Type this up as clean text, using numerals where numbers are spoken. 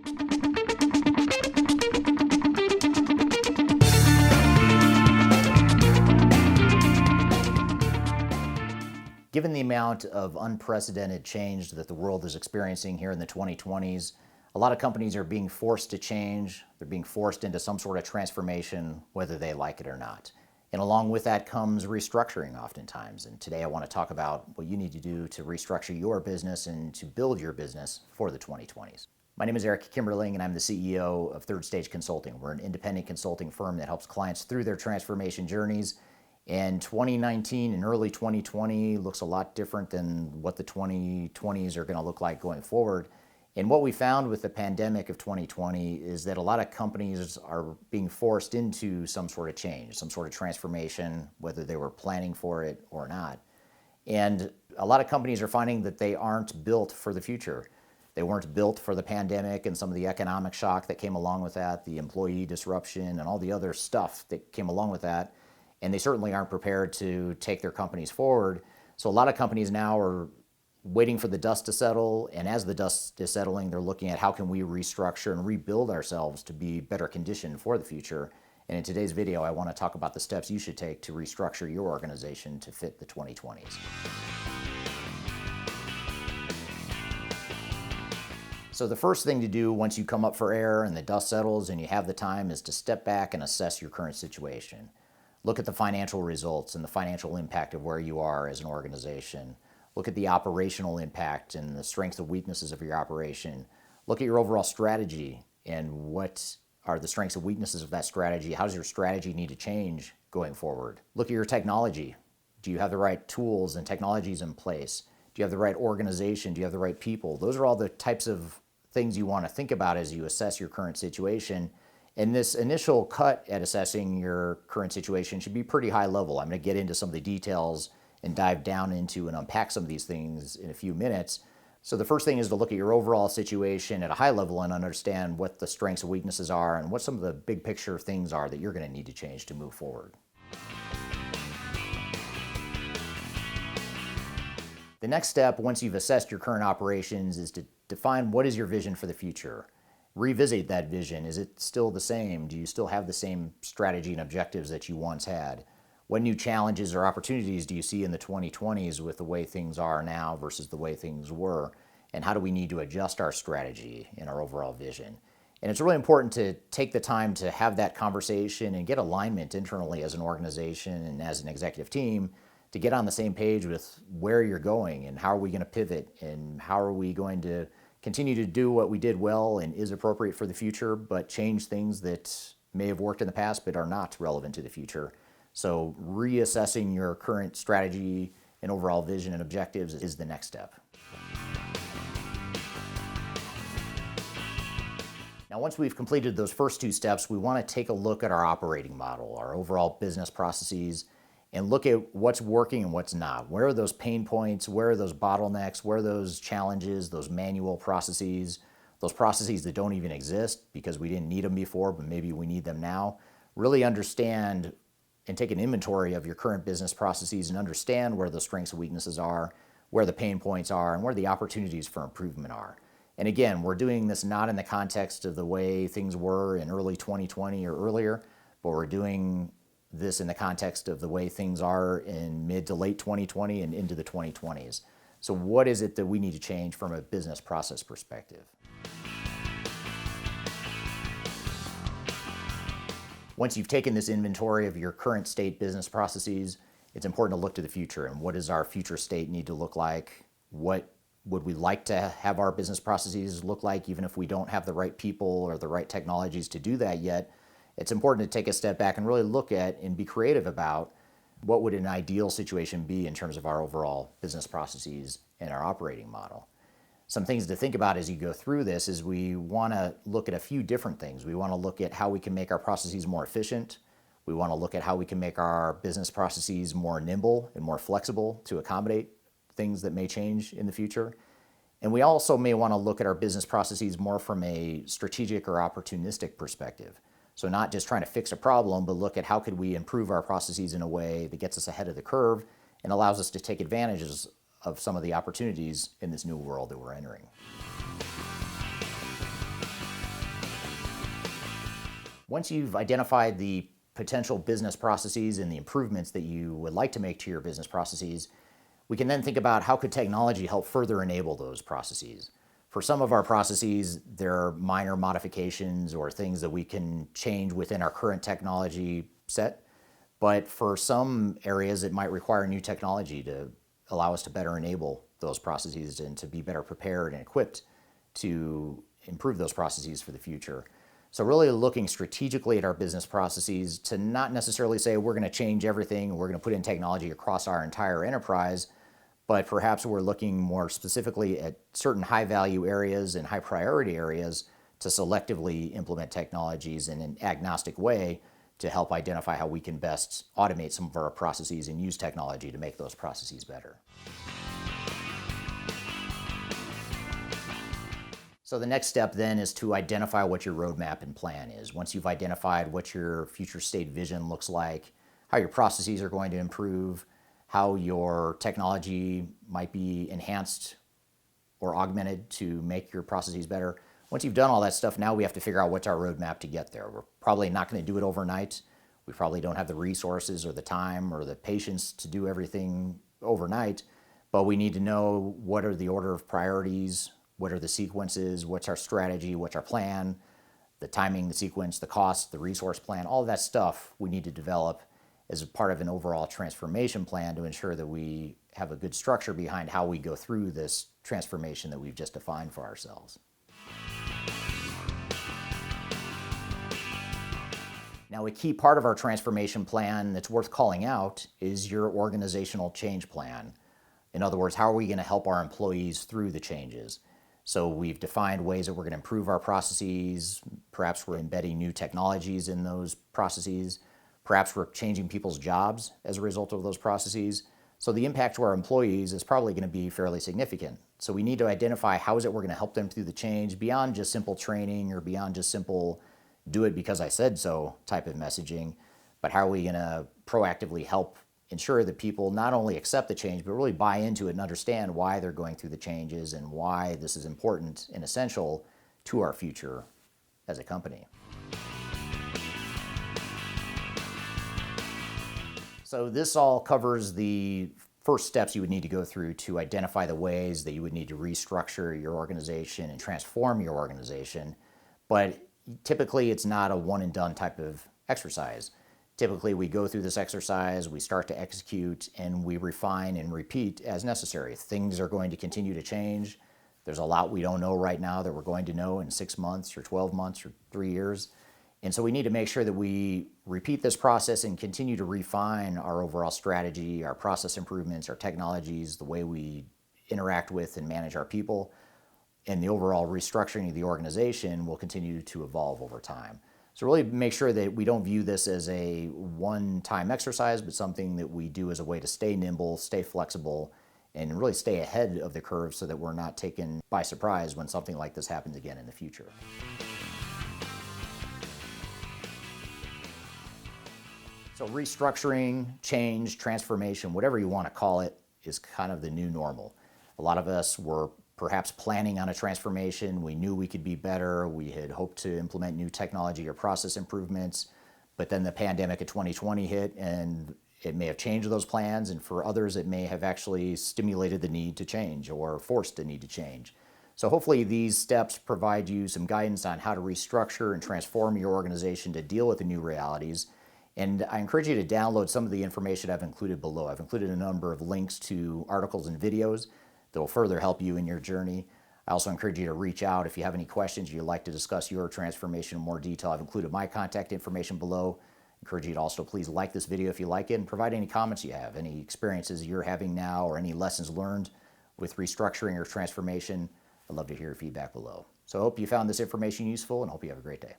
Given the amount of unprecedented change that the world is experiencing here in the 2020s, a lot of companies are being forced to change. They're being forced into some sort of transformation, whether they like it or not. And along with that comes restructuring oftentimes. And today I want to talk about what you need to do to restructure your business and to build your business for the 2020s. My name is Eric Kimberling, and I'm the CEO of Third Stage Consulting. We're an independent consulting firm that helps clients through their transformation journeys. And 2019 and early 2020 looks a lot different than what the 2020s are going to look like going forward. And what we found with the pandemic of 2020 is that a lot of companies are being forced into some sort of change, some sort of transformation, whether they were planning for it or not. And a lot of companies are finding that they aren't built for the future. They weren't built for the pandemic and some of the economic shock that came along with that, the employee disruption and all the other stuff that came along with that. And they certainly aren't prepared to take their companies forward. So a lot of companies now are waiting for the dust to settle, and as the dust is settling, they're looking at how can we restructure and rebuild ourselves to be better conditioned for the future. And in today's video, I want to talk about the steps you should take to restructure your organization to fit the 2020s. So the first thing to do once you come up for air and the dust settles and you have the time is to step back and assess your current situation. Look at the financial results and the financial impact of where you are as an organization. Look at the operational impact and the strengths and weaknesses of your operation. Look at your overall strategy and what are the strengths and weaknesses of that strategy. How does your strategy need to change going forward? Look at your technology. Do you have the right tools and technologies in place? Do you have the right organization? Do you have the right people? Those are all the types of things you want to think about as you assess your current situation. And this initial cut at assessing your current situation should be pretty high level. I'm going to get into some of the details and dive down into and unpack some of these things in a few minutes. So the first thing is to look at your overall situation at a high level and understand what the strengths and weaknesses are and what some of the big picture things are that you're going to need to change to move forward. The next step, once you've assessed your current operations, is to define what is your vision for the future. Revisit that vision. Is it still the same? Do you still have the same strategy and objectives that you once had? What new challenges or opportunities do you see in the 2020s with the way things are now versus the way things were? And how do we need to adjust our strategy and our overall vision? And it's really important to take the time to have that conversation and get alignment internally as an organization and as an executive team to get on the same page with where you're going and how are we going to pivot and how are we going to continue to do what we did well and is appropriate for the future, but change things that may have worked in the past but are not relevant to the future. So reassessing your current strategy and overall vision and objectives is the next step. Now, once we've completed those first two steps, we want to take a look at our operating model, our overall business processes, and look at what's working and what's not. Where are those pain points? Where are those bottlenecks? Where are those challenges, those manual processes, those processes that don't even exist because we didn't need them before, but maybe we need them now? Really understand and take an inventory of your current business processes and understand where the strengths and weaknesses are, where the pain points are, and where the opportunities for improvement are. And again, we're doing this not in the context of the way things were in early 2020 or earlier, but we're doing this in the context of the way things are in mid to late 2020 and into the 2020s. So what is it that we need to change from a business process perspective? Once you've taken this inventory of your current state business processes, it's important to look to the future and what does our future state need to look like? What would we like to have our business processes look like even if we don't have the right people or the right technologies to do that yet? It's important to take a step back and really look at and be creative about what would an ideal situation be in terms of our overall business processes and our operating model. Some things to think about as you go through this is we want to look at a few different things. We want to look at how we can make our processes more efficient. We want to look at how we can make our business processes more nimble and more flexible to accommodate things that may change in the future. And we also may want to look at our business processes more from a strategic or opportunistic perspective. So not just trying to fix a problem, but look at how could we improve our processes in a way that gets us ahead of the curve and allows us to take advantages of some of the opportunities in this new world that we're entering. Once you've identified the potential business processes and the improvements that you would like to make to your business processes, we can then think about how could technology help further enable those processes. For some of our processes, there are minor modifications or things that we can change within our current technology set. But for some areas, it might require new technology to allow us to better enable those processes and to be better prepared and equipped to improve those processes for the future. So really looking strategically at our business processes to not necessarily say we're going to change everything, we're going to put in technology across our entire enterprise, but perhaps we're looking more specifically at certain high value areas and high priority areas to selectively implement technologies in an agnostic way to help identify how we can best automate some of our processes and use technology to make those processes better. So the next step then is to identify what your roadmap and plan is. Once you've identified what your future state vision looks like, how your processes are going to improve, how your technology might be enhanced or augmented to make your processes better. Once you've done all that stuff, now we have to figure out what's our roadmap to get there. We're probably not going to do it overnight. We probably don't have the resources or the time or the patience to do everything overnight, but we need to know what are the order of priorities, what are the sequences, what's our strategy, what's our plan, the timing, the sequence, the cost, the resource plan, all of that stuff we need to develop as a part of an overall transformation plan to ensure that we have a good structure behind how we go through this transformation that we've just defined for ourselves. Now, a key part of our transformation plan that's worth calling out is your organizational change plan. In other words, how are we going to help our employees through the changes? So we've defined ways that we're going to improve our processes. Perhaps we're embedding new technologies in those processes. Perhaps we're changing people's jobs as a result of those processes. So the impact to our employees is probably going to be fairly significant. So we need to identify how is it we're going to help them through the change beyond just simple training or beyond just simple do it because I said so type of messaging, but how are we going to proactively help ensure that people not only accept the change, but really buy into it and understand why they're going through the changes and why this is important and essential to our future as a company. So this all covers the first steps you would need to go through to identify the ways that you would need to restructure your organization and transform your organization. But typically it's not a one and done type of exercise. Typically we go through this exercise, we start to execute, and we refine and repeat as necessary. Things are going to continue to change. There's a lot we don't know right now that we're going to know in 6 months or 12 months or 3 years. And so we need to make sure that we repeat this process and continue to refine our overall strategy, our process improvements, our technologies, the way we interact with and manage our people, and the overall restructuring of the organization will continue to evolve over time. So really make sure that we don't view this as a one-time exercise, but something that we do as a way to stay nimble, stay flexible, and really stay ahead of the curve so that we're not taken by surprise when something like this happens again in the future. So restructuring, change, transformation, whatever you want to call it, is kind of the new normal. A lot of us were perhaps planning on a transformation. We knew we could be better. We had hoped to implement new technology or process improvements, but then the pandemic of 2020 hit and it may have changed those plans, and for others it may have actually stimulated the need to change or forced the need to change. So hopefully these steps provide you some guidance on how to restructure and transform your organization to deal with the new realities. And I encourage you to download some of the information I've included below. I've included a number of links to articles and videos that will further help you in your journey. I also encourage you to reach out if you have any questions, you'd like to discuss your transformation in more detail. I've included my contact information below. I encourage you to also please like this video if you like it and provide any comments you have, any experiences you're having now or any lessons learned with restructuring or transformation. I'd love to hear your feedback below. So I hope you found this information useful and hope you have a great day.